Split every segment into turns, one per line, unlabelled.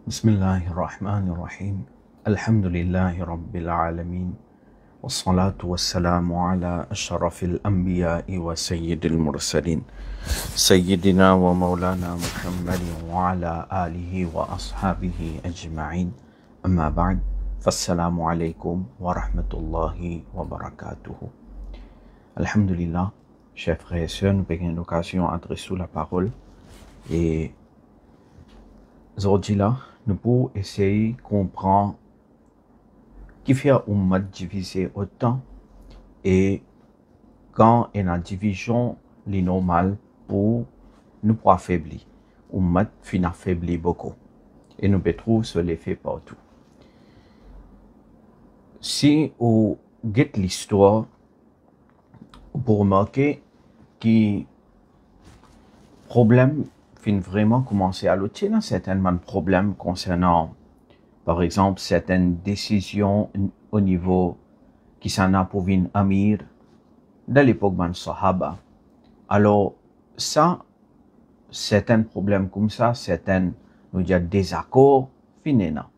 بسم الله الرحمن الرحيم الحمد لله رب العالمين والصلاة والسلام على أشرف الأنبياء وسيد المرسلين سيدنا ومولانا محمد وعلى آله وأصحابه أجمعين أما بعد فالسلام عليكم ورحمة الله وبركاته. Alhamdulillah, chers frères et sœurs, nous avons l'occasion d'adresser la parole et aujourd'hui là, nous pouvons essayer de comprendre qui fait un divisé autant et quand il y a une division les normale pour nous pour affaiblir. Un fin affaibli beaucoup et nous pouvons trouver ce l'effet partout. Si on guette l'histoire, pour remarquer que problème fin vraiment commencer à lutter dans certains problèmes concernant, par exemple, certaines décisions au niveau qui s'en a pour une amir de l'époque des Sahaba. Alors, ça, certains problèmes comme ça, certains, nous disons, désaccords, finina.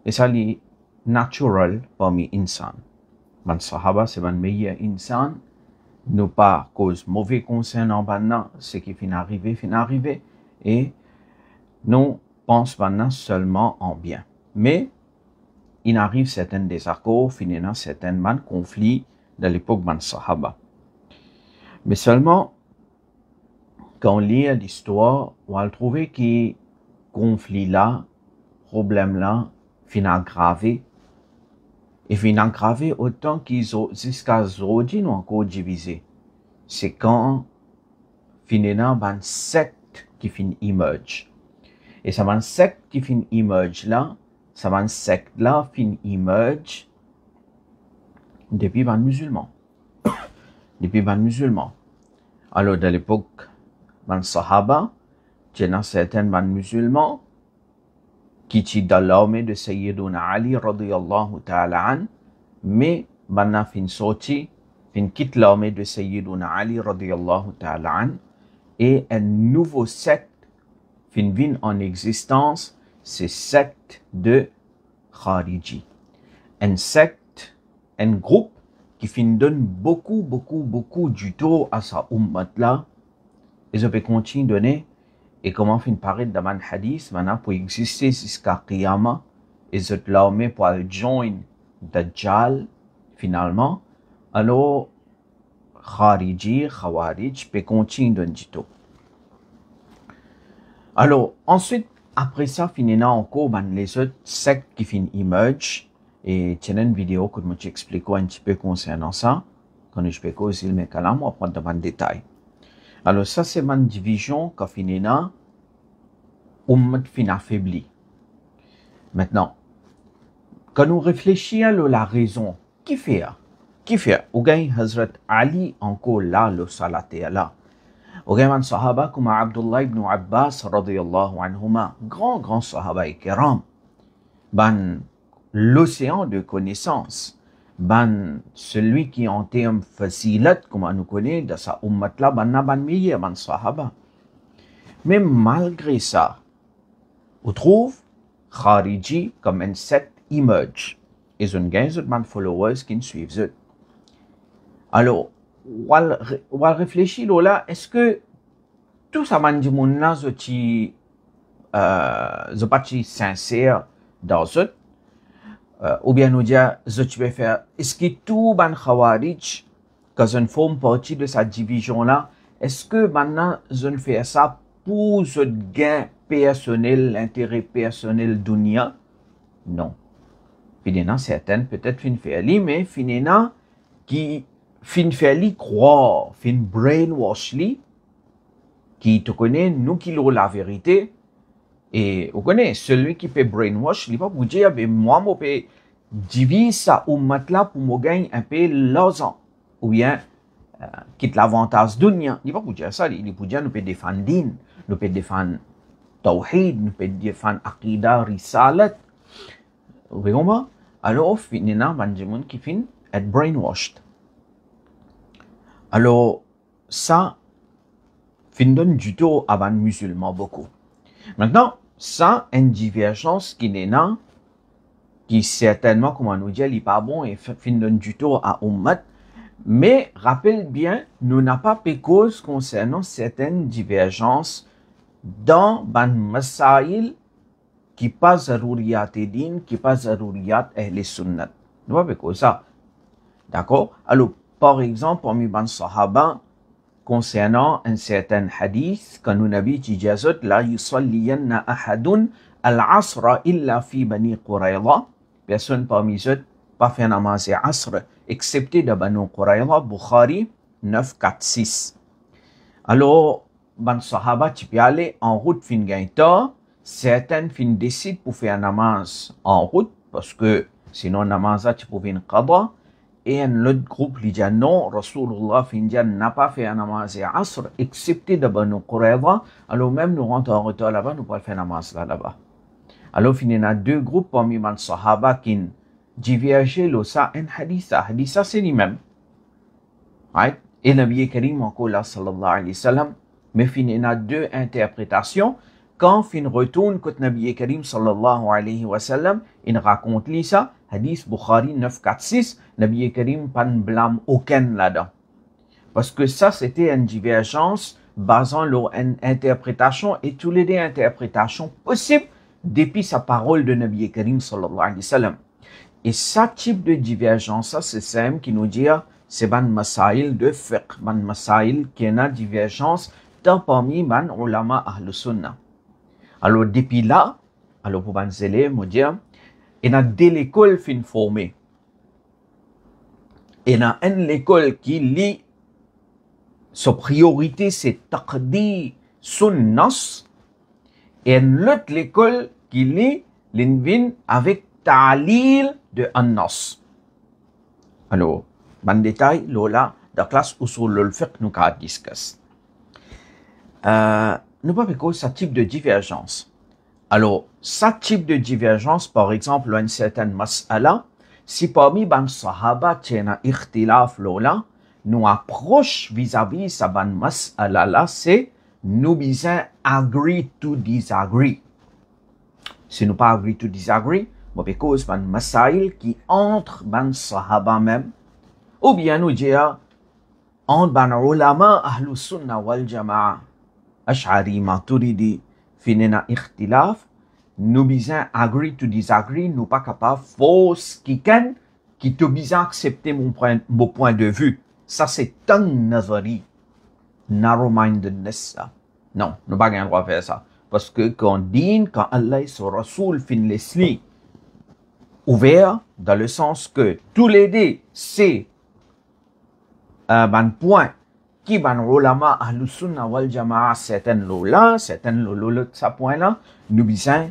Et ça, c'est naturel parmi les insan. Les Sahaba, c'est les meilleurs insan. Nous pas cause mauvais concernant maintenant ce qui finit arrivé et nous pensons maintenant seulement en bien. Mais il arrive certains désaccords, finalement certains conflits de l'époque des Sahaba. Mais seulement quand on lit l'histoire, on va trouver que conflit là, problème là, finit aggravé. Et finit aggravé autant qu'ils ont jusqu'à aujourd'hui nous encore divisé. C'est quand finalement ban secte qui finit emerge. Et ça ban secte qui finit emerge là, ça ban secte là finit emerge depuis ban musulman. Depuis ban musulman. Alors de l'époque ban sahaba, il y a certains ban musulmans qui étaient dans l'armée de Sayyiduna Ali radiyallahu ta'ala an, mais maintenant fin sorti, fin quitte l'armée de Sayyiduna Ali radiyallahu ta'ala an, et un nouveau secte fin vient en existence, c'est secte de Khariji. Un secte, un groupe qui fin donne beaucoup du tout à sa ummat là, et je peux continuer à donner. Et comment fin paraître dans un hadith, maintenant pour exister jusqu'à Qiyamah, et cette l'armée pour joindre Dajjal, finalement, alors Khariji, Khawarij, peut continuer de tout. Alors, ensuite, après ça, finalement, encore, les autres sectes qui fin emerge, et tiens une vidéo que je m'explique un petit peu concernant ça, quand je peux causer mes calams, on va prendre dans le détail. Alors, ça, c'est une division qui finalement, fin affaibli. Maintenant, quand nous réfléchissons à la raison, qui fait? Ou bien Hazrat Ali encore là, le salaté là. Ou bien un sahaba comme Abdullah ibn Abbas radiyallahu anhuma, grand sahaba et kiram. Ban l'océan de connaissances. Ban celui qui en termes facilat, comme on nous connaît, dans sa ummat là, ban meilleur, ban sahaba. Mais malgré ça, on trouve Khariji comme un secte emerge. Ils ont gagné de followers qui suivent eux. Alors, on va réfléchir là, est-ce que tout ça m'a dit mon là, je pas sincère dans eux, ou bien nous dire, je vais faire, est-ce que tout ban Khawarij, quand on forme partie de cette division là, est-ce que maintenant je fais ça pour ce gain personnel, l'intérêt personnel dunya? Non. Finalement, certaines peut-être fin faire mais finalement, qui fin faire croire, fin brainwash li, qui te connaît, nous qui l'ont la vérité, et vous connaissez, celui qui fait brainwash, il va vous dire, ben, moi, je peux diviser ça ou mettre là pour me gagner un peu l'argent, ou bien, quitte l'avantage dunya. Il va vous dire ça, il va dire, nous peut défendre din, nous peut défendre tawhid, nous peut défendre aqidah, risalat. Vous voyez comment? Alors, finalement, il y a des gens qui finissent être brainwashed. Alors, ça, fin donne du tout à un musulman beaucoup. Maintenant, ça, une divergence qui n'est pas, qui certainement, comment nous dire, il n'est pas bon et fin donne du tout à Ummat. Mais rappelle bien, nous n'avons pas fait cause concernant certaines divergences dans ban masail qui pas zaruriyat din, qui pas zaruriyat ahl sunnat. Nous n'avons pas fait cause ça. D'accord? Alors, par exemple, parmi ban sahaba, concernant un certain hadith, quand nous n'avons dit jazot, la yusalliyanna ahadun al-asra illa fi bani Qurayza, personne parmi eux pas fait namaz asr, excepté de Banu Qurayza, Bukhari 946. Alors, ban sahaba tu peux aller en route fin gaita, certaines fin décident pour faire namaz en route, parce que sinon namaz tu peux faire qada, et un autre groupe lui dit non, Rasulullah fin n'a pas fait un namaz asr, excepté de Banu Qurayza, alors même nous rentrons en retour là-bas, nous pouvons faire namaz là-bas. Alors, il y a deux groupes parmi les sahaba qui divergent ça un hadith. Hadith, c'est les mêmes. Right? Et le Nabi Karim, encore là, sallallahu alayhi wa sallam, mais il y a deux interprétations. Quand il retourne, quand le Nabi Karim, sallallahu alayhi wa sallam, il raconte ça, hadith Bukhari 946, Nabi Karim, pas de blâme aucun là-dedans. Parce que ça, c'était une divergence basant leur interprétation et toutes les interprétations possibles depuis sa parole de Nabi Karim sallallahu alayhi wa sallam. Et ce type de divergence, ça c'est ça qui nous dit, c'est ban masail de fiqh, ban masail qui a divergence dans parmi ban ulama ahl sunnah. Alors depuis là, alors pour ban zélé, me dire, il y a deux écoles fin formées. Il y a une école qui lit, sa priorité c'est taqdi sunnas, et une autre école qui lit l'invin avec ta'lil de annas. Alors, ban détail, là, dans la classe usul al-fiqh, nous avons discuté. Nous pas fait ce type de divergence. Alors, ce type de divergence, par exemple, une certaine mas'ala, si parmi ban sahaba, tiena ikhtilaf là, nous approche vis-à-vis sa ban mas'ala là, c'est nous besoin agree to disagree. Si nous pas agree to disagree, parce que ban masail qui entre ban sahaba même, ou bien nous dire entre ban ulama ahlus sunnah wal jama'a, ash'ari maturidi, finena ikhtilaf, nous besoin agree to disagree, nous pas capable force qui te besoin accepter mon point de vue. Ça c'est un nazari, narrow-mindedness. Non, nous pas le droit de faire ça. Parce que quand Allah et son Rasoul fin les ouvert, dans le sens que tous les deux, c'est un point qui ban ulama ahlus sunnah wal jama'a, certaines là, certaines de ce point-là, nous besoin,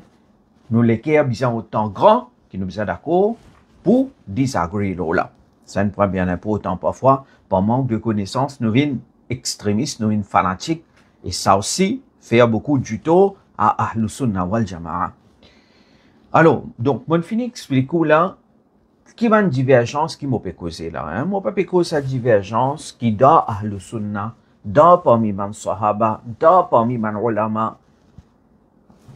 nous l'équerre besoin autant grand, qui nous besoin d'accord, pour disagree là. C'est un point bien important parfois, par manque de connaissances, nous venons extrémistes, nous venons fanatiques, et ça aussi, faire beaucoup du tort à Ahlus Sunnah wal Jama'a. Alors, donc, mon fini explique là, qui va une divergence qui m'a pas causé là, hein? M'a pas causé cette divergence qui dans Ahlus Sunnah, dans parmi man sahaba, dans parmi man ulama,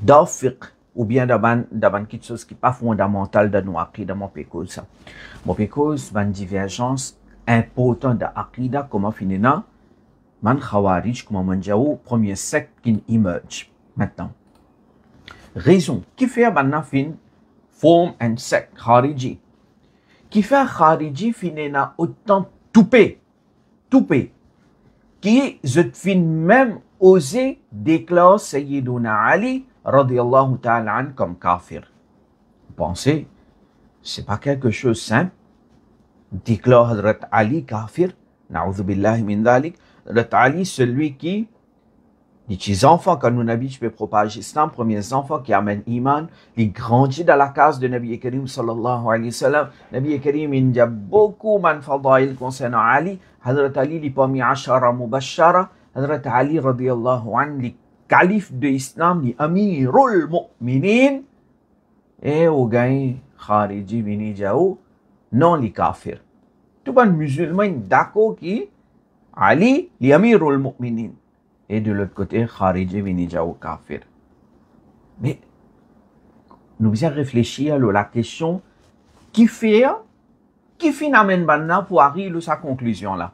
dans fiqh, ou bien dans quelque chose qui n'est pas fondamental dans nos aqidah, m'a pas causé ça. M'a pas causé une divergence importante dans aqidah, comment finir man khawarij, comment man jaou, premier secte qui émerge maintenant. Raison qui fait maintenant fin forme un secte khariji. Qui fait khariji finena autant toupé, qui zut fin même osé déclarer Sayyiduna Ali radiyallahu ta'ala an comme kafir. Pensez, c'est pas quelque chose simple. Déclare Hazrat Ali kafir, na'udhu billahi min dhalik. Hazrat Ali, celui qui les enfants, quand nous Nabi, je peux propager l'islam, premiers enfants qui amènent iman, ils grandissent dans la case de Nabi Karim sallallahu alayhi wa sallam. Nabi Karim, il y a beaucoup de fadaïl concernant Ali. Hazrat Ali, les parmi ashara mubashara. Hazrat Ali, radiyallahu anhu, les califes de l'islam, les amirul mu'minin. Et au gain, khariji bini jaou, non les kafirs. Tout le musulman d'accord qui, Ali, les amirul mu'minin. Et de l'autre côté, Khariji Vinija ou Kafir. Mais nous avons réfléchi à la question qui amène Banna pour arriver à sa conclusion là.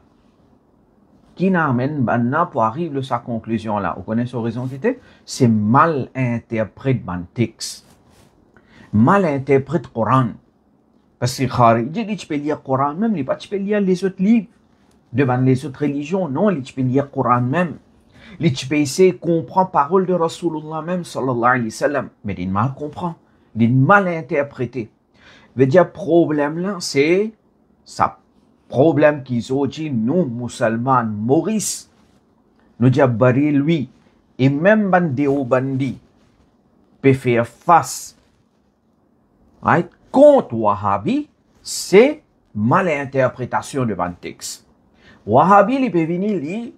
Qui n'amène Banna pour arriver à sa conclusion là. Vous connaissez la raison qui était? C'est mal interprété dans le texte. Mal interprété le Coran. Parce que Khariji, tu peux lire le Coran même, tu peux lire les autres livres devant les autres religions. Non, tu peux lire le Coran même. Tu peux essayer de comprendre la parole de Rasulullah même, sallallahu alayhi wa sallam. Mais il mal comprend. Il mal interprété. Veut dire, problème là, c'est ça. Problème qu'ils ont dit, nous, musulmans, Maurice, nous disons, bari lui, et même Bandi peut faire face, right, contre Wahhabi, c'est malinterprétation de le texte. Wahhabi, il peut venir,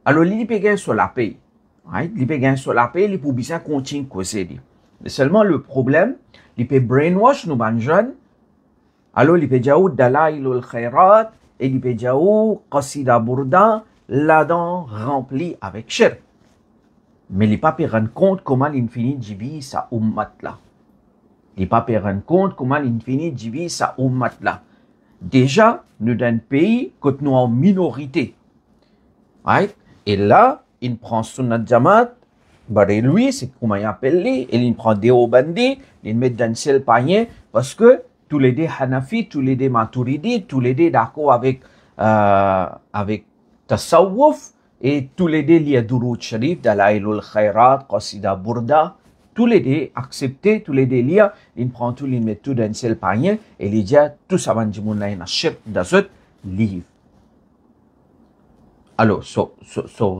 alors il peut gagner sur la paix, right, il peut gagner sur la paix, il peut bien continuer à causer. Mais seulement le problème, il peut brainwash nous, les jeunes. Alors, il peut dire Dalailul Khairat et il peut dire Qasida Burda, là-dedans rempli avec shirk. Mais il ne peut pas rendre compte comment l'infini divise sa ummat là. Il ne peut pas rendre compte comment l'infini divise sa ummat là. Déjà, nous dans un pays que nous en minorité. Right? Et là, il prend Sunnat Jamaat, lui, c'est comment il appelle lui, et il prend Deobandi, il met dans le panier parce que tous les deux Hanafi, tous les deux Maturidi, tous les deux d'accord avec Tasawwuf et tous les deux liés Durud Sharif, Dalailul Khairat, Qasida Burda, tous les deux acceptés, tous les deux liés, ils prennent tout, ils mettent tout dans un seul panier et ils disent tout ça va nous donner un chef dans ce livre. Alors,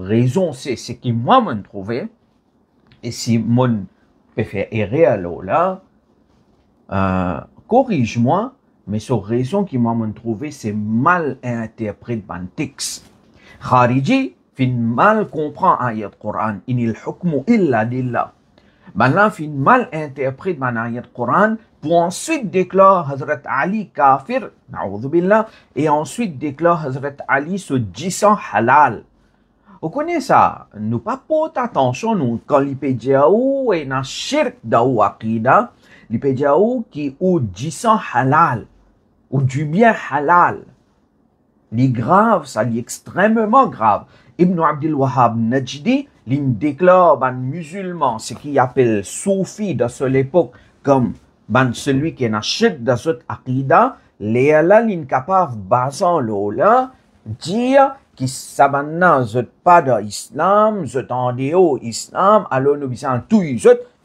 raison, c'est ce que moi m'en trouvé et si mon peut faire errer alors là, corrige-moi, mais sur raison qui m'a trouvé, c'est mal interprété dans le texte. Khariji, fin mal comprend ayat Coran, inil hukmu illa lillah. Maintenant, fin mal interprète dans ayat Coran, pour ensuite déclare Hazrat Ali kafir, na'udhu billah, et ensuite déclare Hazrat Ali se disant halal. Vous connaissez ça? Nous pas porter attention, nous, quand l'ipédia ou et na shirk da ou aqida, l'ipédia ou qui ou disant halal, ou du bien halal. Li grave, ça li extrêmement grave. Ibn Abdul Wahhab Najdi, il déclare ban musulman, ce qu'il appelle soufi de cette époque, comme ban celui qui est na shirk da cette aqida, léala l'incapable basant l'ola, dire qui s'abandonne pas de l'islam, je en dehors islam, alors nous disons tout les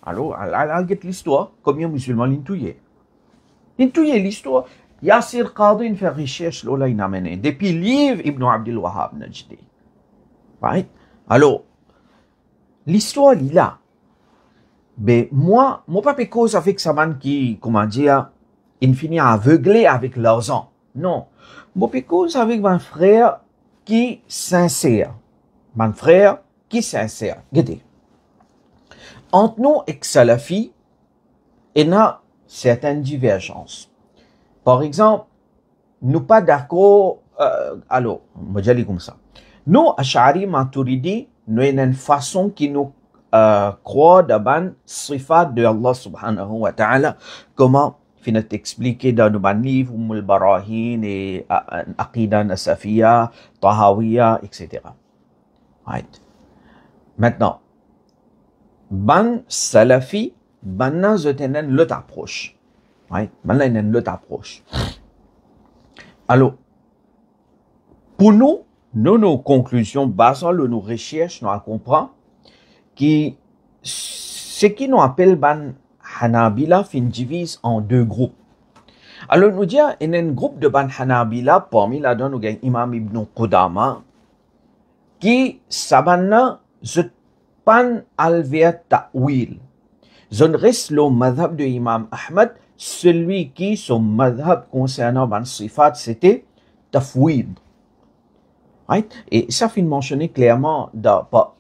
alors elle get l'histoire, combien de musulmans l'intouillent. L'intouillent l'histoire, Yassir Qadi il fait recherche là il amène depuis livre Ibn Abdul Wahhab Najdi. Right? Alors l'histoire il est là. Mais moi pas cause avec ça man qui comment dire, il finit aveuglé avec l'argent. Non, moi cause avec mon frère qui sincère. Mon frère qui sincère. Regardez. Entre nous et Salafi, il y a certaines divergences. Par exemple, nous pas d'accord, alors, on va dire comme ça. Nous, Ash'ari Maturidi, nous avons une façon qui nous croit dans sifat de Allah subhanahu wa ta'ala. Comment finit expliqué dans nos livres, Barahin et Aqidah Nasafiya, Tahawiya, etc. Right. Maintenant, ban Salafi, ban zotenen l'autre approche. Right. Ban l'autre approche. Alors, pour nous, nos conclusions basant sur nos recherches, nous comprenons que ce qui nous appelle ban Hanabila fin divise en deux groupes. Alors nous disons, il y a un groupe de ban Hanabila, parmi là-dedans nous avons Imam Ibn Qudama, qui s'abandonne ce pan alvéa ta'wil. Zon reste le madhab de Imam Ahmad, celui qui son madhab concernant ban sifat, c'était tafwid. Right? Et ça fait mentionner clairement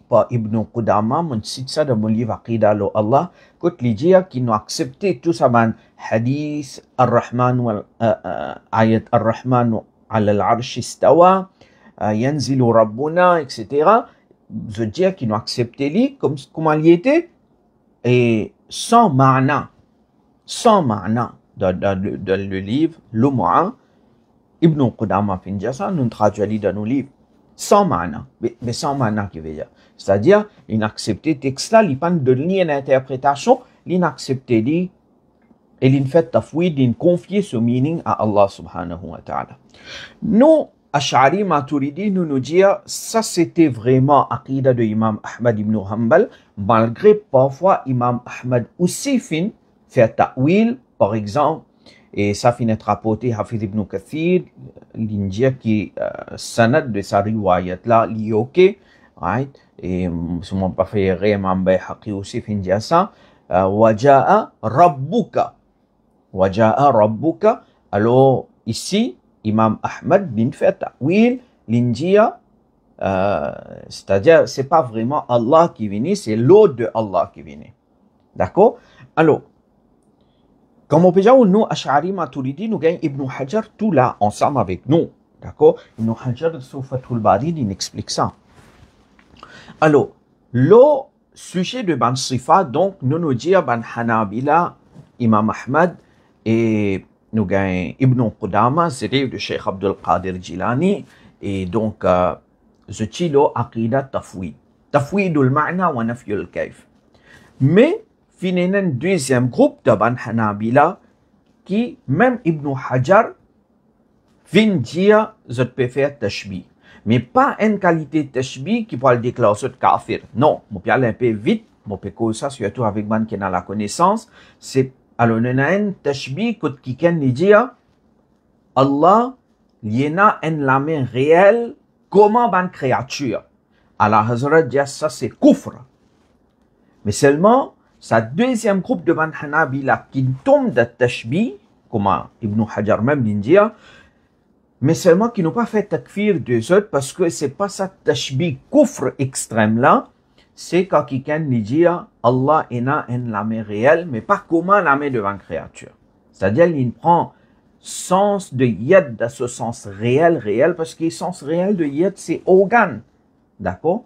par Ibn Qudama, mon cite ça dans mon livre Aqidah lo Allah, quand il dit qu'il n'a accepté tout ça, man, hadith ar-Rahman, ayat ar-Rahman ala al-Arsh istawa, yanzilu Rabbuna, etc. Je veux dire qu'il n'a accepté lui comme il était, et sans ma'na, dans le livre Lum'a, Ibn Qudama Finjasa nous traduit dans nos livres, sans ma'na, mais sans ma'na qui veut dire. C'est-à-dire, l'inaccepté texte là, il pas donner une interprétation, l'inaccepté dit, et l'infait tafwid, confier ce meaning à Allah subhanahu wa ta'ala. Nous, Ash'ari Maturidi, nous dire, ça c'était vraiment aqida de Imam Ahmad ibn Hanbal, malgré parfois Imam Ahmad aussi fait ta'wil, par exemple, et ça finit être rapporté Hafiz ibn Kathir, l'India qui sanad de sa riwayat là, l'ioke, right? Et si on pas fait Imam Bayhaqi aussi finit ça, waja'a rabbuka. Waja'a rabbuka. Alors, ici, Imam Ahmad bin fait ta'wil, l'India, c'est-à-dire, c'est pas vraiment Allah qui vient, c'est l'autre de Allah qui vient. D'accord? Alors, comme on peut dire, nous, Ash'ari Maturidi, nous gagnons Ibn Hajar tout là, ensemble avec nous. D'accord? Ibn Hajar, sur Fathul Bari, il explique ça. Alors, le sujet de Ban Sifa, donc, nous disons Ban Hanabila, Imam Ahmad, et nous gagnons Ibn Qudama, c'est de Cheikh Abdul Qadir Jilani, et donc, zutilo Aqidat Tafwid. Tafwidul Ma'na wa Nafyul Kayf. Mais, finalement, un deuxième groupe de Ban Hanabila, qui, même Ibn Hajar, vient dire, je peux faire tashbih. Mais pas une qualité de tashbih qui peut le déclarer sur kafir. Non, je peux aller un peu vite, je peux causer ça, surtout avec man qui a la connaissance. C'est, alors, on a un tashbih qui peut dire, Allah, il y a une lame réelle, comment une créature. Alors, Hazrat dit, ça c'est kufr. Mais seulement, sa deuxième groupe de Ban Hanabila qui tombe de tashbih, comme Ibn Hajar même dit, mais seulement qui n'ont pas fait takfir des autres parce que c'est pas ça tashbih kufr extrême là, c'est quand quelqu'un dit Allah est une lame réelle, mais pas comment lame devant une créature. C'est-à-dire, il prend sens de yad dans ce sens réel, parce que le sens réel de yad, c'est organe. D'accord?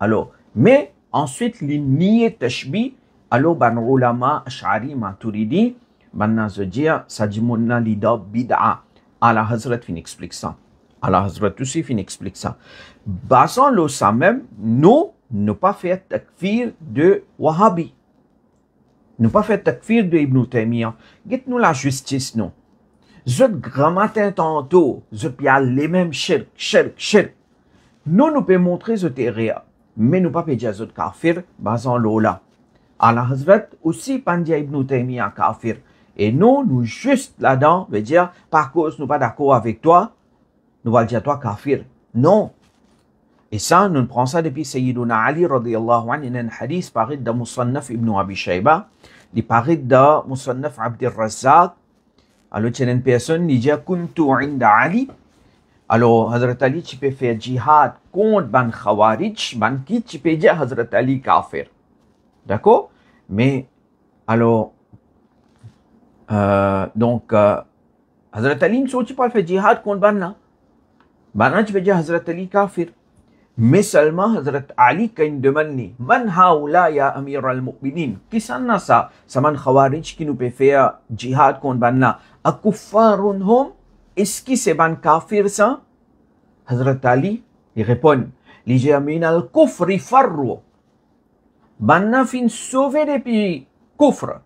Alors, mais ensuite, il nie tashbih. Alors, ban ulama Ash'ari Maturidi, ban se dire, ça dit mon lida bid'a. Allah Hazrat fin explique ça. Allah Hazrat aussi fin explique ça. Basant le ça même, nous, ne pas faire takfir de Wahhabi. Ne pas faire takfir de Ibn Taymiyyah. Dites-nous la justice, non. Je grammatin tantôt, je piale les mêmes shirk. Nous, nous pouvons montrer ce terrain, mais nous pas dire ce kafir, basant l'ola. Allah Hazrat aussi pandia Ibn Taymiyyah kafir. Et nous juste là-dedans, veut dire, par cause nous pas d'accord avec toi, nous allons dire toi kafir. Non. Et ça, nous prenons ça depuis Sayyiduna Ali, radiyallahu anhu, il y a un hadith paru de Musannaf ibn Abi Shayba, il paru de Musannaf Abdir Razzaq. Alors, il y a une personne qui dit, kuntu inda Ali. Alors, Hazrat Ali, tu peux faire jihad contre ban khawarij, ban qui tu peux dire Hazrat Ali kafir. D'accord? Mais, alors, donc, Hazrat Ali, tu peux faire jihad contre ban là. Ban là, tu peux dire Hazrat Ali kafir. Mais seulement Hazrat Ali qui demande Man haoula ya Amir al-Mu'minin. Qui s'en a ça? Ça man khawarij qui nous peut faire jihad contre ban là. Akuffarun hum? Est-ce que c'est ban kafir ça? Hazrat Ali, il répond Li min al-kufri farru. Ban na fin sauvé depuis kufr.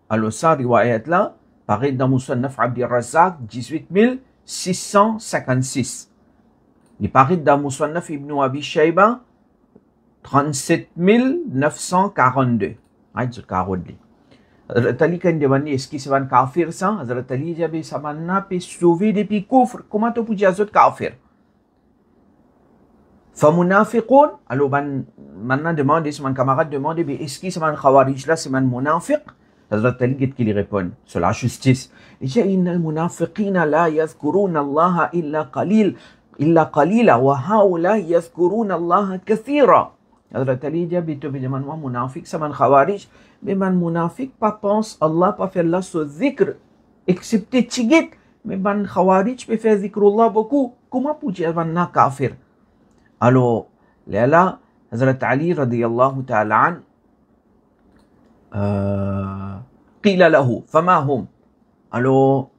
Alors ça, riwayat là, pareil dans Musannaf Abdir Razzaq, 18656. Il paraît dans Musannaf Ibn Abi Shayba, 37942. Aïe, Hazrat Ali quand demande est-ce que c'est un kafir ça? Hazrat Ali dit ça m'a pas sauvé depuis kufr. Comment tu peux dire ça kafir? Famunafiqun, alors maintenant demande, mon camarade demande est-ce que c'est un khawarij là, c'est un munafiq? Hazrat Ali dit qu'il répond, c'est la justice. Il dit inna al-munafiqina la yadhkuruna Allah illa qalil. إلا قليلا وهؤلاء يذكرون الله كثيرا. Hazrat Ali dit bientôt man munafik ça man khawarij mais man munafik pas pense Allah pas faire là ce zikr excepté tigit mais man khawarij peut faire zikrullah beaucoup. Comment peut dire man kafir? Alors là Hazrat Ali radiyallahu ta'ala an qila lahu, fama hum. Alors,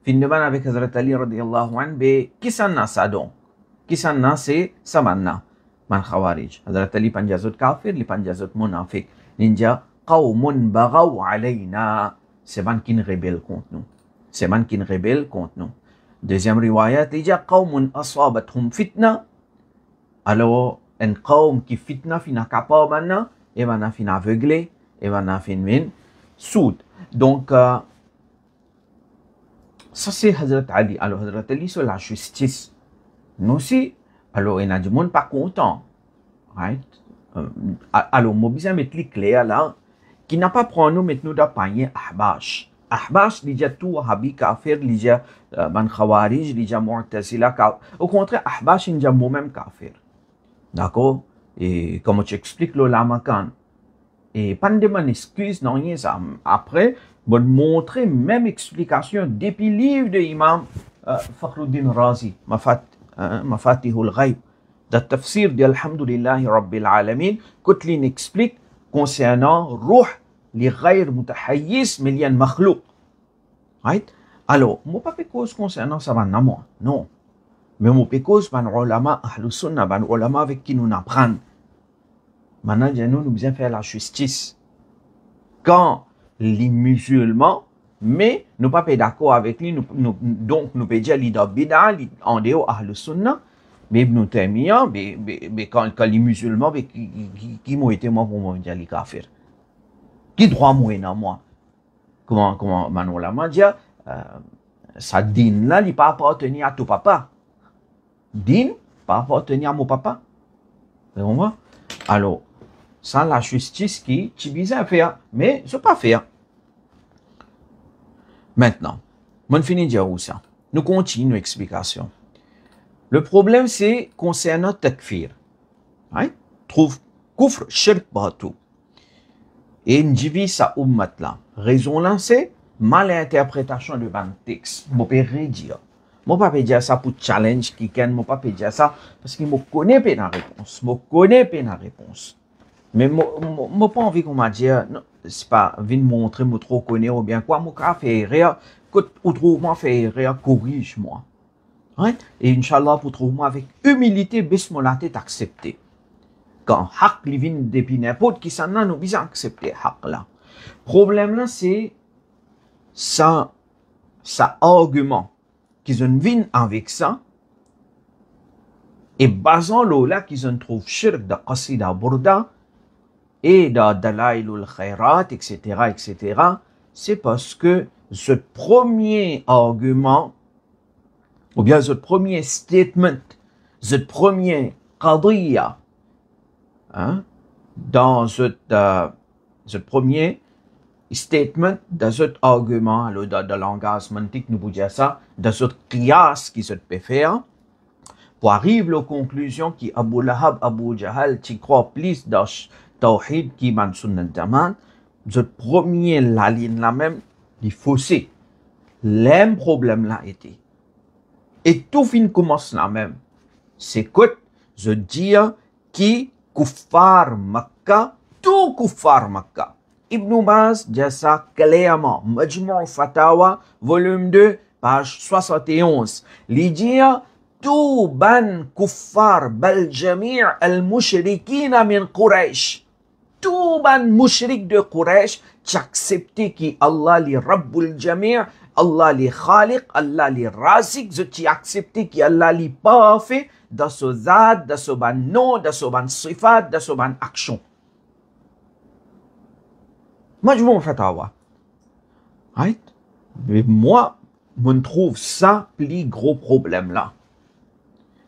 fin de ban avec Hazrat Ali radiyallahu anhu, be, kisanna ça donc? Kisanna c'est samanna, man khawarij. Hazrat Ali panjazut kafir, li panjazut munafiq. Ninja, qawmun bagaw alayna. C'est man qui rebelle contre nous. C'est man qui rebelle contre nous. Deuxième riwayat, il dit, qawmun asabathum fitna. Alors, un qawm qui fitna fina kapabana, et mana fin aveuglé, et mana fin min soud. Donc, ça c'est Hazrat Ali. Alors, Hazrat Ali sur la justice. Nous aussi, alors, il y a du monde pas content. Right? Alors, moi, besoin de mettre clair là, qui n'a pas pris nous, mettre nous dans panier Ahbash. Ahbash, il y a tout, Habi kafir, il y a ban Khawarij, il y a Mu'tazila kafir. Au contraire, Ahbash, il y a moi-même kafir. D'accord? Et comme tu expliques le lamakan. Et pas de mon excuse, non, rien ça. Après, bon, montrer même explication depuis le livre de l'imam Fakhruddin Razi, Mafatihul Ghaib. Dans le tafsir de Alhamdulillahi Rabbil Alamin, Kotlin explique concernant Ruh, les ghayr mutahayyiz, mais il y a un makhlouq. Right? Alors, moi pas cause concernant ça, moi. Non. Mais moi pas cause, ban ulama, ahlus sunnah, ban ulama avec qui nous apprenons. Maintenant, nous besoin faire la justice. Quand les musulmans, mais nous pas d'accord avec lui, donc nous pouvons dire leader bid'a, en dehors ahlus sunnah, mais nous terminons, mais quand les musulmans, qui m'ont été moi pour moi dire les kafirs. Qui droit moi dans moi? Comment Manoula m'a dit, ça dîne là, il pas appartenir à ton papa. Dîne, pas appartenir à mon papa. Vous comprenez? Alors, sans la justice qui, tu besoin faire, mais je pas faire. Maintenant, on finit de dire où ça. Nous continuons l'explication. Le problème, c'est concernant takfir. Right? Trouve kufr, shirk, partout. Et une divise sa ummat là. Raison là, c'est malinterprétation de ban texte. Je peux rien dire. Je ne peux pas dire ça pour challenge quelqu'un. Je ne peux pas dire ça parce que je connais pas la réponse. Je connais pas la réponse. Mais je n'ai pas envie qu'on m'a dit, c'est pas, venir montrer, je trop connais ou bien quoi, je fais erreur. Ou trouve moi fait erreur, corrige-moi. Right? Et Inch'Allah, pour trouver moi avec humilité, bismillah, t'es accepté. Quand haq li vient depuis n'importe qui s'en a, nous besoin accepter haq là. Problème là, c'est ça argument qu'ils ont viennent avec ça, et basant là qu'ils ont trouvé shirk de qasida burda, et de dalailul khairat, etc., etc., c'est parce que ce premier argument, ou bien ce premier statement, ce premier qadiyya, hein, dans ce premier statement, dans ce argument, alors dans le langage mantique, nous pouvons dire ça, dans ce qiyas qui se peut faire, pour arriver aux conclusions qui Abu Lahab, Abu Jahal, qui croient plus dans Tawhid qui man sunnah jaman, ce premier la ligne là même, il faussé. Le problème là était. Et tout fin commence là même. C'est que je dis qui kuffar Makkah, tout kuffar Makkah. Ibn Baz dit ça clairement. Majmou' Fatawa, volume 2, page 71. Il dit tout ban kuffar bal jami' al-mushrikina min Quraysh. Tout ban mushrik de Quraysh qui accepté que Allah li Rabbul Jami', Allah li Khaliq, Allah li Razik, qui accepté que Allah li parfait dans ce zad, dans ce ban nom, dans ce ban sifat, dans ce ban action. Majmou' Fatawa. Right? Mais moi, je trouve ça plus gros problème là.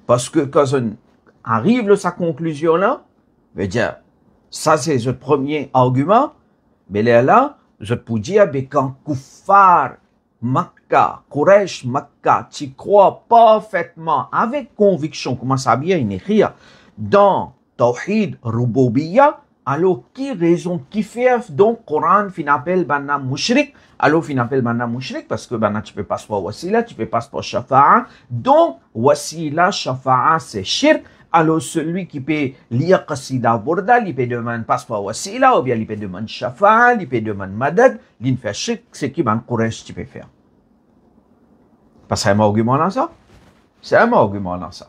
Parce que quand on arrive à sa conclusion là, je veux dire, ça c'est le premier argument, mais là, je peux dire, quand Kuffar Makkah, Quraysh Makkah, tu crois parfaitement, avec conviction, comment ça bien écrire, dans Tawhid Rububiyya, alors qui raison, qui fait donc Coran fin appelle banna mushrik, alors fin appelle banna mushrik, parce que banna tu peux pas par wasila, tu peux pas par shafa'a, donc wasila, shafa'a c'est shirk, Alors, celui qui peut lire Qasida Burda, il peut demander passeport wasila, ou bien il peut demander shafa, il peut demander madad, il fait shirk, c'est qui ban Quraysh tu peux faire. Parce que c'est un argument dans ça. C'est un argument dans ça.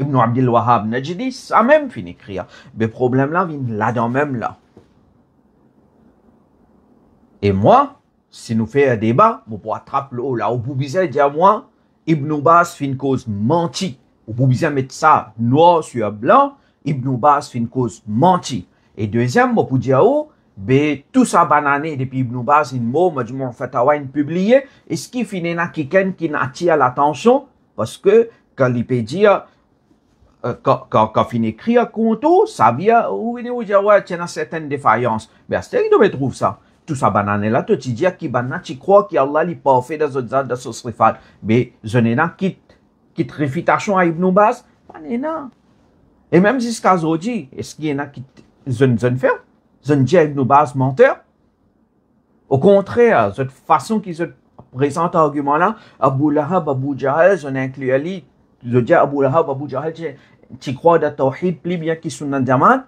Ibn Abdul Wahhab Najdi, ça même finit écrire. Le problème là vient là-dedans même là. Et moi, si nous faisons un débat, on peut attraper l'eau là. Au bout de dire moi, Ibn Baz fait une cause menti. Au bout de mettre ça noir sur blanc, Ibn Baz fait une cause menti. Et deuxième, on peut dire tout ça banané depuis Ibn Baz, une mot, Majmou' Fatawa, une publié. Et ce qui finit là, quelqu'un qui attire l'attention, parce que quand il peut dire, quand finit écrire conto, ça vient, ou il dire, ouais, tu as certaines défaillances. Mais c'est qui doit trouver ça. Tout ça banané là, tu dis qui banane, tu crois qu'Allah n'est pas fait dans ce de ce srifat. Mais je n'ai pas qui réfutation à Ibn Baz, banana. Et même jusqu'à aujourd'hui, est-ce qu'il y en a qui ne fait? Je ne dis à Ibn Baz menteur. Au contraire, cette façon qu'ils se présentent l'argument là, Abu Lahab, Abu Jahal, je n'inclus Ali, je dis à Abu Lahab, Abu Jahal, tu crois dans le tawhid plus bien qu'ils sont dans le diamant?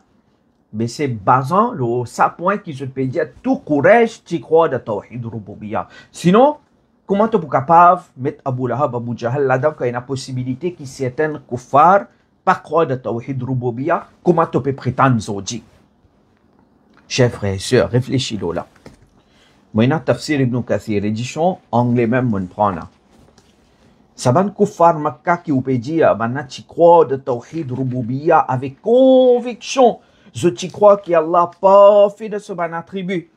Mais c'est basant le ça point qui se peut dire tout courage tu crois de tawhid rububiyya. Sinon, comment tu es capable de mettre Abu Lahab, Abu Jahal là-dedans quand il y a une possibilité qui certains kuffar pas croire de tawhid rububiyya, comment tu peux prétendre aujourd'hui? Chers frères et sœurs, réfléchis là. Moi, il y a tafsir Ibn Kathir, édition anglais même, mon prend là. Saban kuffar Makkah qui peut dire, tu crois de tawhid rububiyya avec conviction. Je t'y crois qu'Allah pas fait de ce ban attribut.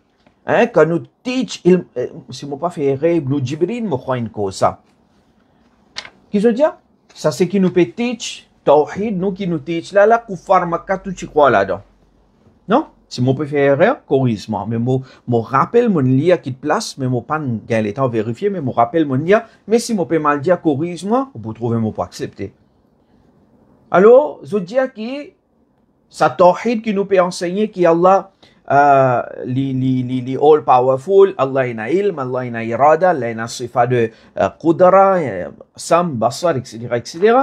Hein, quand nous teach, si moi pas fait erreur, Ibn Jibril me croit une cause ça. Qui se dit? Ça c'est qui nous peut teach, tawhid, nous qui nous teach là, kuffar Makkah, tout t'y crois là-dedans. Non? Si moi peux faire erreur, corrige-moi. Mais moi rappelle mon lien qui te place, mais moi pas gagner le temps vérifier, mais moi rappelle mon lien. Mais si moi peux mal dire, corrige-moi, vous pouvez trouver moi pas accepter. Alors, je dis qui ça tawhid qui nous peut enseigner qu'Allah li all powerful, Allah ina ilm, Allah ina irada, Allah ina sifa de qudra, sam, basar, etc., etc.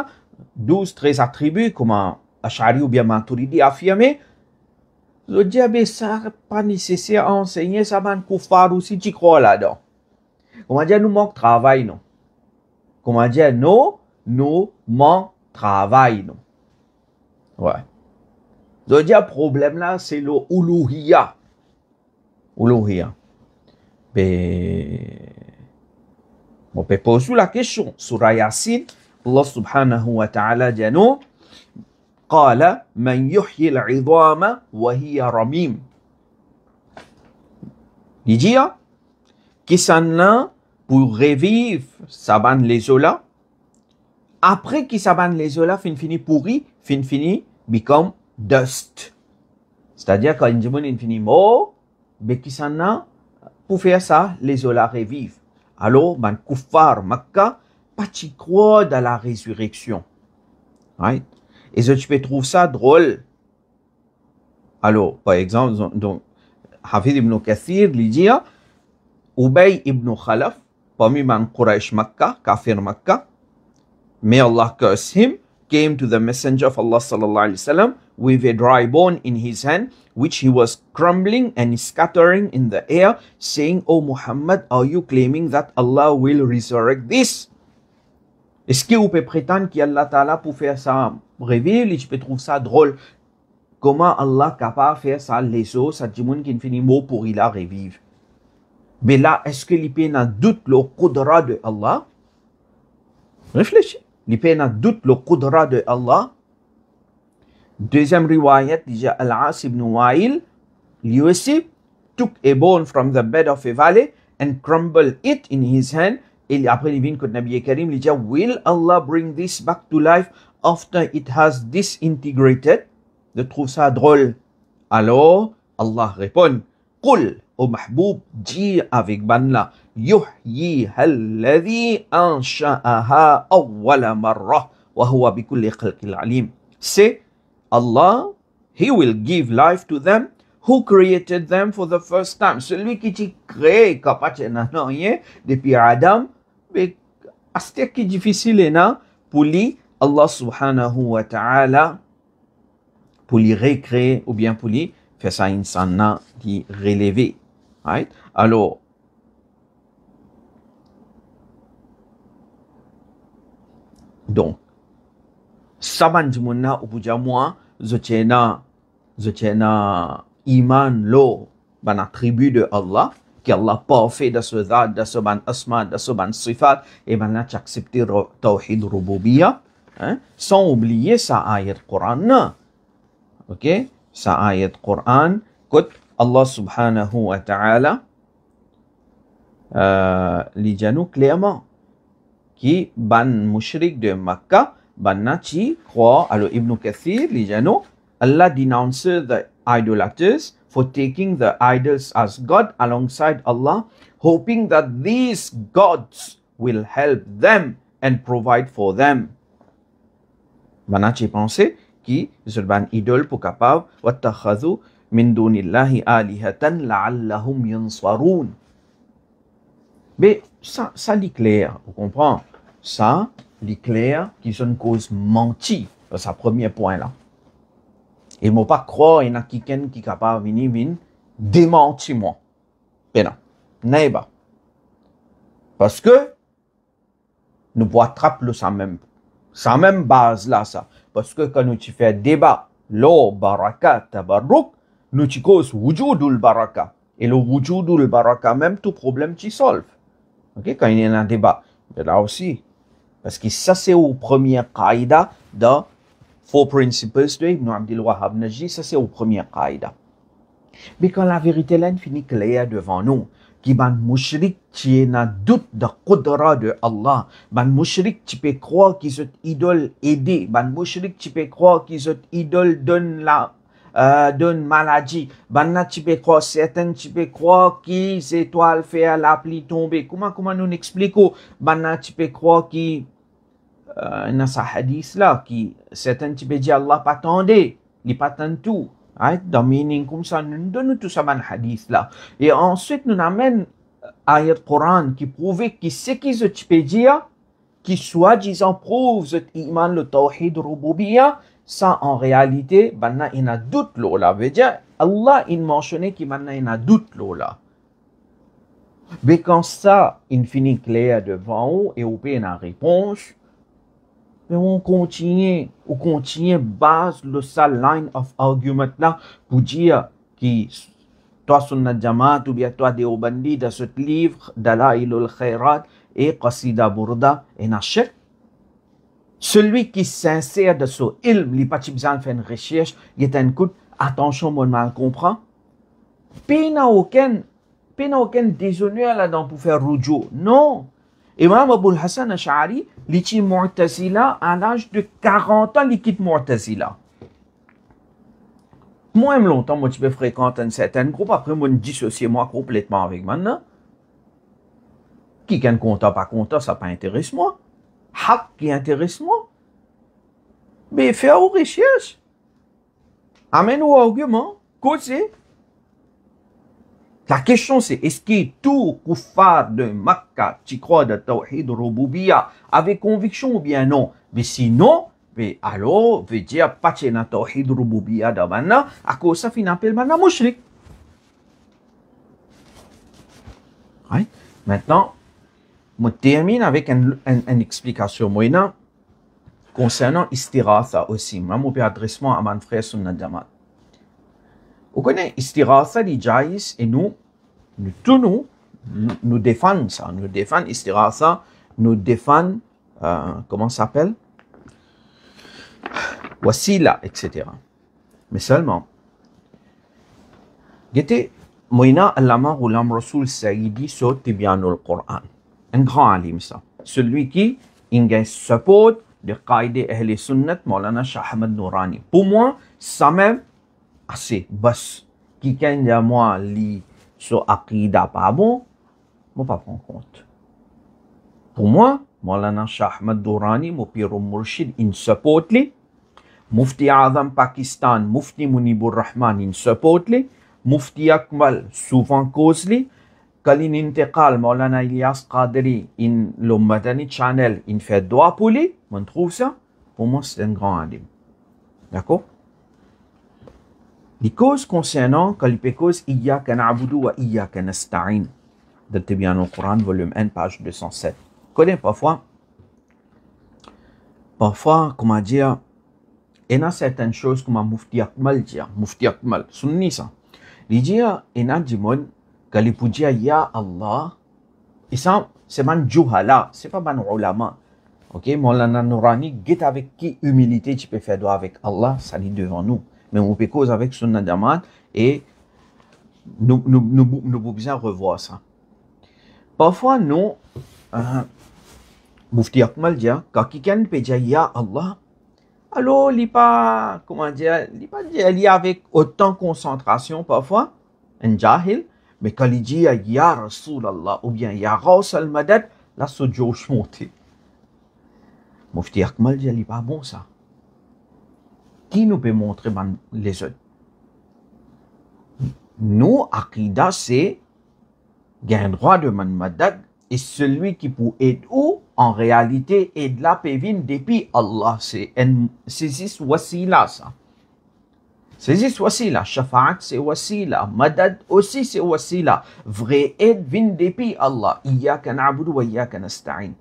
12, 13 attributs, comme Ash'ari ou bien Maturidi affirmé. Je dis, mais ça n'est pas nécessaire à enseigner, ça va kuffar aussi, tu crois là-dedans. Comment dire, nous manque travail, non? Comment dire, nous manque travail, non? Ouais. Je dis, le problème là, c'est le uluhiyya. Uluhiyya. Mais, on peut poser la question. Surah Yasin, Allah subhanahu wa ta'ala dit nous, قال من يحيي العظام وهي رميم. Il dit, qui s'en pour revivre saban les ola. Après qui saban les ola, fini pourri, fini become dust. C'est-à-dire quand il dit fini mort, mais qui s'en pour faire ça, les ola revivent. Alors, man kuffar Makkah, pas tu crois dans la résurrection. Right? Et je peux trouver ça drôle. Alors, par exemple, donc, Hafid ibn Kathir, il dit, Ubay ibn Khalaf, parmi man Quraysh Makkah, kafir Makkah, may Allah curse him, came to the messenger of Allah sallallahu alayhi wa sallam with a dry bone in his hand, which he was crumbling and scattering in the air, saying, O Muhammad, are you claiming that Allah will resurrect this? Est-ce que vous pouvez prétendre qu'Allah Ta'ala pour faire ça revivre, et je peux trouver ça drôle. Comment Allah est capable de faire ça, les os, ça dit monde qui finit mot pour il a revivre. Mais là, est-ce que l'IP n'a doute le qudra de Allah? Réfléchis. L'IP n'a doute le qudra de Allah. Deuxième riwayat, déjà Al-As ibn Wa'il, lui aussi, took a bone from the bed of a valley and crumbled it in his hand. Et après, il vient que Nabi Karim, il dit, will Allah bring this back to life after it has disintegrated? Je trouve ça drôle. Alors, Allah répond, Qul, ô Mahboub, dis avec Banla, yuhyiha alladhi ansha'aha awwala marra, wa huwa bikulli khalqil alim. C'est Allah, He will give life to them who created them for the first time. Celui qui t'y crée, capable de rien, depuis Adam, mais c'est qui difficile pour lui, Allah subhanahu wa ta'ala pour les recréer ou bien pour les faire ça insana qui relever. Right? Alors, donc, saban jumuna upuja moi, zochena iman lo ban attribut de Allah, que Allah parfait de ce zat, de ce ban asma, de ce ban sifat, et ban là accepter tawhid rububiyya, hein, sans oublier sa ayat Qur'an. Ok? Sa ayat Qur'an, que Allah subhanahu wa ta'ala li janu clairement qui ban mushrik de Makkah ban nachi croit alors Ibn Kathir li janu Allah denounces the idolaters for taking the idols as God alongside Allah, hoping that these gods will help them and provide for them. Ban nachi penser qui ce ban idole pour capable wattakhadhu min dunillahi alihatan la'allahum yansarun. Mais ça c'est clair, vous comprenez? Ça, c'est clair qui sont une cause menti. C'est le premier point là. Et moi pas croire qu'il y a quelqu'un qui est capable de venir démentir moi. Mais non, n'est pas. Parce que nous pouvons attraper sa même base là ça. Parce que quand nous fais débat, lo baraka tabarruk, nous cause wujudul baraka. Et le wujudul baraka même tout problème tu solve. Ok, quand il y a un débat, mais là aussi, parce que ça c'est au premier qaïda de Four Principles de Ibn Abdul Wahhab Najdi, ça c'est au premier qaïda. Mais quand la vérité là finit claire devant nous, qui ban mushrik qui n'a doute de qudra de Allah, ban mushrik qui peut croire qu'ils sont idole aidé, ban mushrik qui peut croire qu'ils sont idole donne maladie. Banna tu peux croire certaines tu peux croire qui étoiles faire la pluie tomber. Comment nous expliquons? Banna tu peux croire qui dans sa hadith là qui certaines tu peux dire Allah pas tendé, il pas tant tout. Right? Dans meaning comme ça nous donne tout ça dans hadith là. Et ensuite nous amène ayat Coran qui prouve que ce qu'ils tu peux dire qui soi-disant prouve cet iman le tawhid rububiyya. Ça, en réalité, maintenant, il y a doute là. Veut dire, Allah, il mentionnait qu'il y a doute là. Mais quand ça, il finit clair devant vous et vous avez une réponse, mais on continue base le seul line of argument là pour dire que toi, Sunnat Jamaat ou bien toi, Deobandi, de ce livre, Dalailul Khairat et Qasida Burda et Nashir. Celui qui s'insère de ce ilm, il n'a pas besoin de faire une recherche, il est un coup, attention, mon mal comprend. Il n'y a aucun déshonneur là-dedans pour faire rujo. Non. Imam Abul Hassan Ash'ari, il est Mu'tazila à l'âge de 40 ans, il quitte Mu'tazila. Moi, longtemps, moi, je peux fréquenter un certain groupe, après, moi, je dissocie moi complètement avec maintenant. Qui est content, pas content, ça pas intéresse moi. Haq qui intéresse moi. Mais fais aux recherches. Amène aux arguments. Causez. La question c'est, est-ce que tout kuffar de Makkah, tu crois de Tawhid Rububiyya, avec conviction ou bien non? Mais sinon, mais alors, veut dire, pas de Tawhid Rububiyya de maintenant, à cause ça, finalement, maintenant, mushrik. Right? Maintenant, je termine avec une explication moyenne concernant istiratha aussi. Moi, je peux adresser à mon frère Sunnat Jamaat. Vous connaissez istiratha, les jaïs, et nous défendons ça. Nous défendons istiratha, nous défendons, comment ça s'appelle? Wasila, etc. Mais seulement, j'étais moyenne Allama Ghulam Rasoul Saïdi sur Tibyanul Qur'an. Un grand alim ça. Celui qui engage support de Qaïdé Ahl Sunnat Maulana Shah Ahmad Nourani. Pour moi, ça même assez bas. Qui quand y a moi li sur Aqida pas bon, moi pas prendre compte. Pour moi, Maulana Shah Ahmad Nourani, mon pire murshid, in support li. Mufti Azam Pakistan, Mufti Munibur Rahman, in support li. Mufti Akmal, souvent cause li. Kalin Intiqal, Maulana Ilyas Qadri, in le Madani Channel, in fait droit pour lui, on trouve ça. Pour moi, c'est un grand alim. D'accord? Les causes concernant, quand les causes, Iyyaka na'budu wa iyyaka nasta'in. Dans le Coran, volume 1, page 207. Connais parfois, comment dire, il y a certaines choses comme Mufti Akmal dit, Mufti Akmal, sunni ça. Il dit, il y a des gens qui disent, Ya Allah, et ça, c'est man juhala, c'est pas man ulama. Ok, Maulana Nourani, guette avec qui humilité tu peux faire doigt avec Allah, ça dit devant nous. Mais on peut cause avec Sunna Jamaat et nous pouvons bien revoir ça. Parfois, nous, Mufti Akmal dit, quand quelqu'un peut dire Ya Allah, alors il n'est pas, comment dire, il n'est pas dit avec autant de concentration parfois, un jahil, mais quand il dit Ya Rasulallah ou bien Ya Ghaus al-Madad, là, c'est Josh monté. Mufti Akmal dit, il n'est pas bon ça. Qui nous peut montrer les autres? Nous, Aqidah, c'est gain droit de man madad et celui qui peut aider ou en réalité aide la pévine depuis Allah. C'est juste wasila ça. C'est juste wasila. Shafa'at c'est wasila. Madad aussi c'est wasila. Vrai aide vient depuis Allah. Iyyaka na'budu wa iyyaka nasta'in.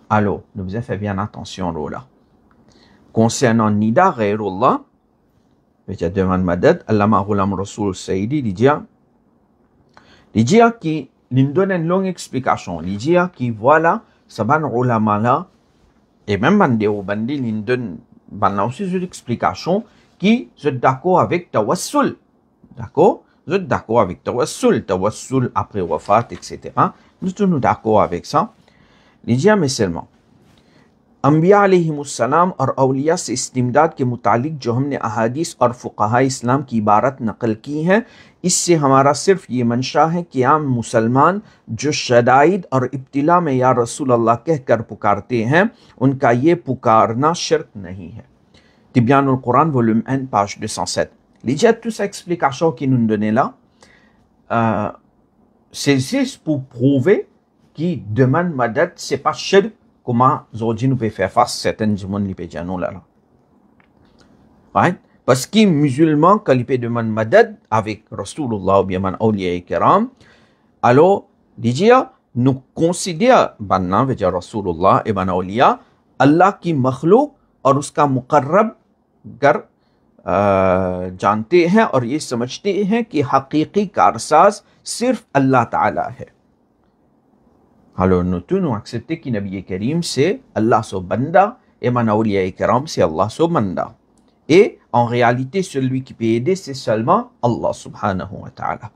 Alors, nous vous avez fait bien attention là. Concernant Nida Ghairullah, je demande Madad, Allah Ma'ulam Rasul Sayyidi, il dit qu'il nous donne une longue explication. Il dit que voilà, ça ban ulama là, et même Bandi ou Bandi, il nous donne aussi une explication qui est d'accord avec Tawassul. D'accord? Vous êtes d'accord avec Tawassul après Wafat, etc. Nous sommes d'accord avec ça. Il dit mais seulement. अंबिया अलैहिमुस्सलाम और औलिया से इस्तिमदाद के मुतालिक जो हमने अहादीस और फुक़हा इस्लाम की इबारत नकल की है, इससे हमारा सिर्फ ये मंशा है कि आम मुसलमान जो शदाइद और इब्तिला में या रसूल अल्लाह कहकर पुकारते हैं, उनका ये पुकारना शिर्क नहीं है. Tibyanul Quran, volume 1, page 207. L'idée de toute cette explication qu'il nous donne là, c'est juste pour prouver qu'il demande madad, c'est pas shirk. Comment aujourd'hui nous pouvons faire face à certaines gens qui peuvent nous là. Right? Parce que les musulmans, quand ils peuvent demander madad avec Rasulullah ou bien man awliya kiram, alors, nous considérons, maintenant, veut dire Rasulullah et man awliya, Allah qui makhlouk और उसका मुकर्रब गर जानते हैं और ये समझते हैं कि हकीकी कारसाज सिर्फ अल्लाह ताला है. Alors nous tous nous acceptons que Nabi Karim c'est Allah son banda et man awliya kiram c'est Allah son banda. Et en réalité celui qui peut aider c'est seulement Allah subhanahu wa ta'ala.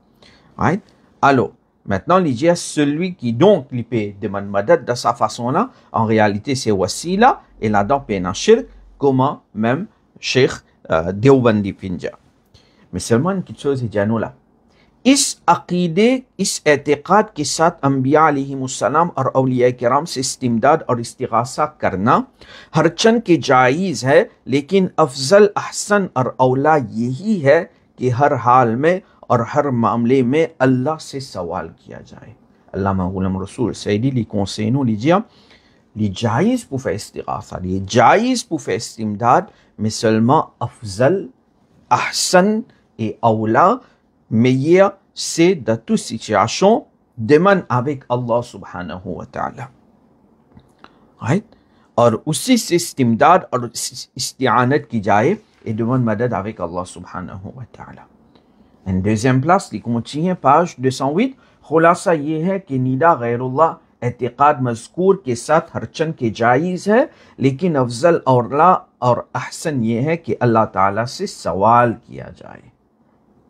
Right? Alors maintenant il dit celui qui donc il peut demander madad de sa façon là en réalité c'est wasila et là-dedans peut un shirk comment même Cheikh Deobandi Pinja. Mais seulement une petite chose il dit à nous là. इस अकीदे इस एतक़ाद के साथ अंबिया अलैहिमुस्सलाम और औलिया किराम से इस्तिमदाद और इस्तिग़ासा करना हरचंद के जायज़ है, लेकिन अफजल अहसन और औला यही है कि हर हाल में और हर मामले में अल्लाह से सवाल किया जाए. अल्लामा गुलाम रसूल सैयदी li conseille nous li dire li जायज़ pour faire istighasa, li जायज़ pour faire istimdad, mais seulement afzal, ahsan et aula meilleur c'est dans toute situation demande avec Allah subhanahu wa ta'ala. Right? और उसी से इस्तिमदाद और इस्तिआनत की जाए et demande madad avec Allah subhanahu wa ta'ala. En deuxième place, il continue page 208. खुलासा ये है कि निदा गैरुल्लाह एतिकाद मज़कूर के साथ हरचंद के जायज़ है, लेकिन अफजल और अहसन ये है कि अल्लाह ताला से सवाल किया जाए.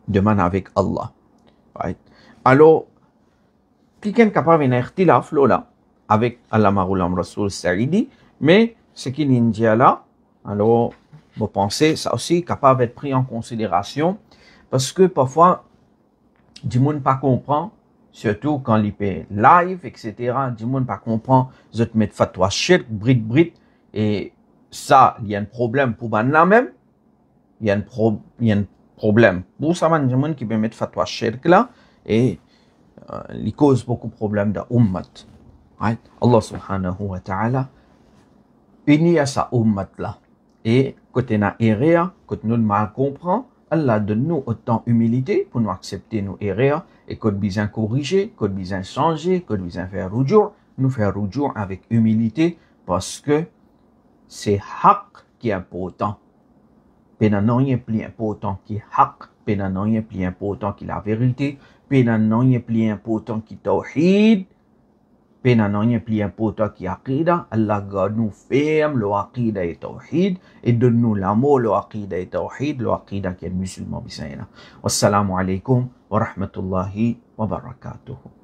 Demande avec Allah. Right? Alors, quelqu'un capable d'un ikhtilaf là avec Allah Maroulam Rasoul Saïdi, mais ce qu'il dit là, alors, vous pensez, ça aussi capable d'être pris en considération, parce que parfois, du monde pas comprend, surtout quand il fait live, etc. Du monde pas comprend, je te mets fatwa shirk, brit, et ça, il y a un problème pour là même, il y a un problème. Pour ça, il y a des gens qui peuvent mettre fatwa shirk là, et il cause beaucoup de problèmes dans l'ummat. Right? Allah subhanahu wa ta'ala unit à sa ummat là. Et quand on a erré, quand on mal comprend, Allah donne-nous autant d'humilité pour nous accepter nos erreurs et qu'on besoin corriger, qu'on besoin changer, qu'on besoin faire rujour, nous faire rujour avec humilité parce que c'est haq qui est important. Pena non est plus important qui haq, pena non est plus important qui la vérité, pena non est plus important qui tawhid, pena non est plus important qui aqida. Allah garde nous ferme le aqida et tawhid et donne-nous l'amour le aqida et tawhid, le aqida qui est musulman bisayna. Wassalamu alaikum wa rahmatullahi wa barakatuh.